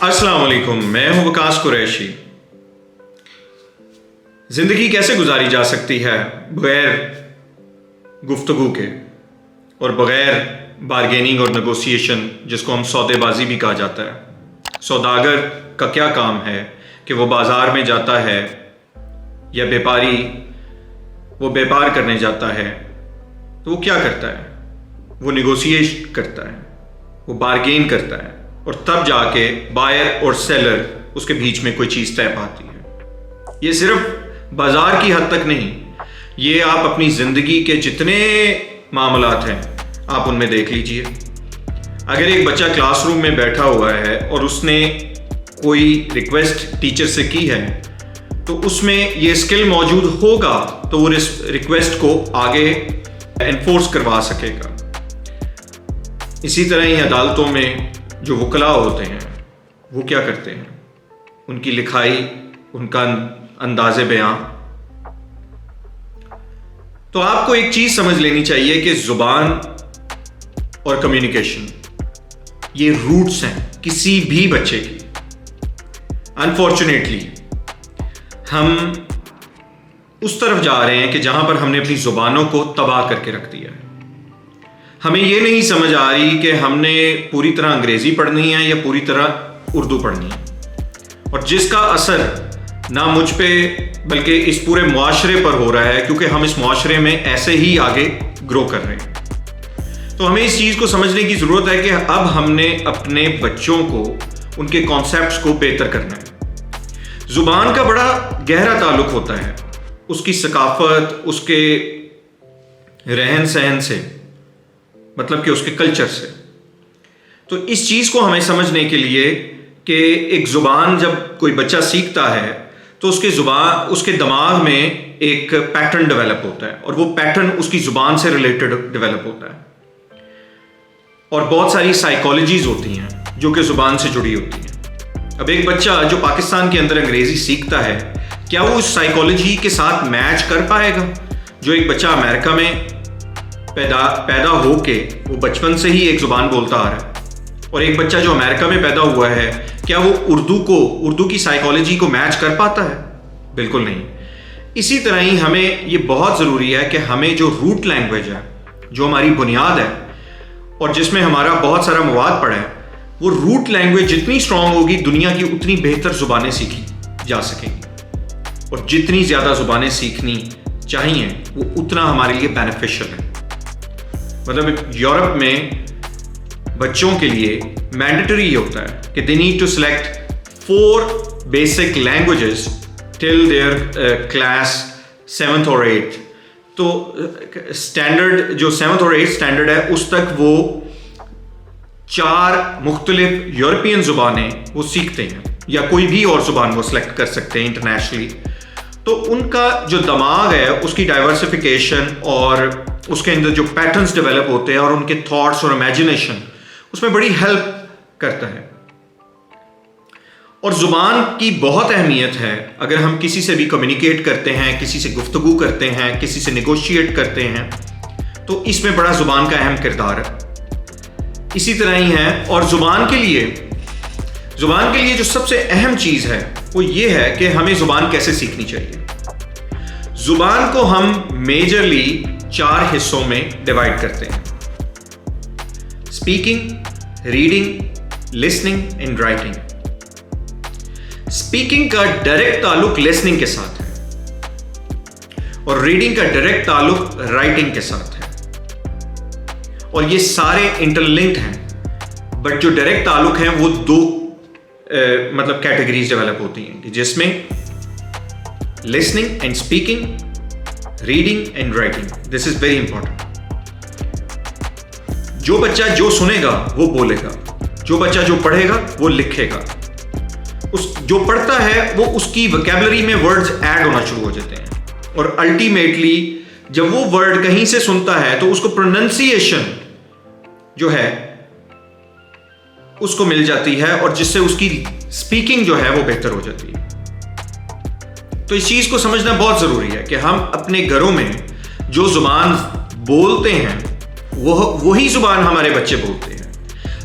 अस्सलाम वालेकुम, मैं हूं वकास कुरैशी। ज़िंदगी कैसे गुजारी जा सकती है बग़ैर गुफ्तगू के और बग़ैर बारगेनिंग और नेगोशिएशन, जिसको हम सौदेबाजी भी कहा जाता है। सौदागर का क्या काम है कि वो बाज़ार में जाता है या व्यापारी वो व्यापार करने जाता है तो वो क्या करता है? वो नेगोशिएट करता है, वो बारगेन करता है और तब जाके बायर और सेलर उसके बीच में कोई चीज़ तय पाती है। ये सिर्फ बाजार की हद तक नहीं, ये आप अपनी ज़िंदगी के जितने मामलात हैं आप उनमें देख लीजिए। अगर एक बच्चा क्लासरूम में बैठा हुआ है और उसने कोई रिक्वेस्ट टीचर से की है तो उसमें ये स्किल मौजूद होगा तो वो रिक्वेस्ट को आगे एनफोर्स करवा सकेगा। इसी तरह ही अदालतों में जो वकला होते हैं वो क्या करते हैं? उनकी लिखाई, उनका अंदाज़े बयां। तो आपको एक चीज़ समझ लेनी चाहिए कि ज़ुबान और कम्युनिकेशन ये रूट्स हैं किसी भी बच्चे की। अनफॉर्चुनेटली हम उस तरफ जा रहे हैं कि जहां पर हमने अपनी ज़ुबानों को तबाह करके रख दिया है। हमें ये नहीं समझ आ रही कि हमने पूरी तरह अंग्रेज़ी पढ़नी है या पूरी तरह उर्दू पढ़नी है, और जिसका असर ना मुझ पे बल्कि इस पूरे मुआशरे पर हो रहा है, क्योंकि हम इस मुआशरे में ऐसे ही आगे ग्रो कर रहे हैं। तो हमें इस चीज़ को समझने की ज़रूरत है कि अब हमने अपने बच्चों को, उनके कॉन्सेप्ट्स को बेहतर करना है। ज़ुबान का बड़ा गहरा ताल्लुक होता है उसकी सकाफत, उसके रहन सहन से, मतलब कि उसके कल्चर से। तो इस चीज़ को हमें समझने के लिए कि एक ज़ुबान जब कोई बच्चा सीखता है तो उसके दिमाग में एक पैटर्न डेवलप होता है और वो पैटर्न उसकी ज़ुबान से रिलेटेड डेवलप होता है। और बहुत सारी साइकोलॉजीज होती हैं जो कि ज़ुबान से जुड़ी होती हैं। अब एक बच्चा जो पाकिस्तान के अंदर अंग्रेज़ी सीखता है, क्या वो उस साइकोलॉजी के साथ मैच कर पाएगा जो एक बच्चा अमेरिका में पैदा होके वो बचपन से ही एक ज़ुबान बोलता आ रहा है? और एक बच्चा जो अमेरिका में पैदा हुआ है, क्या वो उर्दू की साइकोलॉजी को मैच कर पाता है? बिल्कुल नहीं। इसी तरह ही हमें ये बहुत ज़रूरी है कि हमें जो रूट लैंग्वेज है, जो हमारी बुनियाद है और जिसमें हमारा बहुत सारा मवाद पड़ा है, वो रूट लैंग्वेज जितनी स्ट्रांग होगी दुनिया की उतनी बेहतर ज़ुबानें सीखी जा सकेंगी। और जितनी ज़्यादा ज़ुबानें सीखनी चाहिए वो उतना हमारे लिए बेनिफिशियल है। मतलब यूरोप में बच्चों के लिए मैंडेटरी होता है कि they need to select 4 basic languages till their class 7th और 8th। तो स्टैंडर्ड जो 7th और 8th स्टैंडर्ड है उस तक वो 4 मुख्तलिफ यूरोपियन ज़ुबानें वो सीखते हैं, या कोई भी और ज़ुबान वो सिलेक्ट कर सकते हैं इंटरनेशनली। तो उनका जो दिमाग है उसकी डाइवर्सिफिकेशन और उसके अंदर जो पैटर्न्स डेवलप होते हैं और उनके थॉट्स और इमेजिनेशन उसमें बड़ी हेल्प करता है। और ज़ुबान की बहुत अहमियत है। अगर हम किसी से भी कम्युनिकेट करते हैं, किसी से गुफ्तगू करते हैं, किसी से नेगोशिएट करते हैं, तो इसमें बड़ा ज़ुबान का अहम किरदार है। इसी तरह ही है। और ज़ुबान के लिए जो सबसे अहम चीज़ है वो ये है कि हमें ज़ुबान कैसे सीखनी चाहिए। ज़ुबान को हम मेजरली 4 हिस्सों में डिवाइड करते हैं: speaking, reading, listening and writing. Speaking का डायरेक्ट ताल्लुक लिसनिंग के साथ है और रीडिंग का डायरेक्ट ताल्लुक राइटिंग के साथ है, और ये सारे इंटरलिंक्ड हैं। बट जो डायरेक्ट ताल्लुक हैं वो 2 मतलब कैटेगरीज डेवलप होती हैं, जिसमें listening and speaking, reading and writing. This is very important. जो बच्चा जो सुनेगा वो बोलेगा, जो बच्चा जो पढ़ेगा वो लिखेगा। जो पढ़ता है वो उसकी वोकैबुलरी में वर्ड्स ऐड होना शुरू हो जाते हैं, और अल्टीमेटली जब वो वर्ड कहीं से सुनता है तो उसको प्रोनाउंसिएशन जो है उसको मिल जाती है, और जिससे उसकी स्पीकिंग जो है वो बेहतर हो जाती है। तो इस चीज को समझना बहुत जरूरी है कि हम अपने घरों में जो जुबान बोलते हैं वही जुबान हमारे बच्चे बोलते हैं।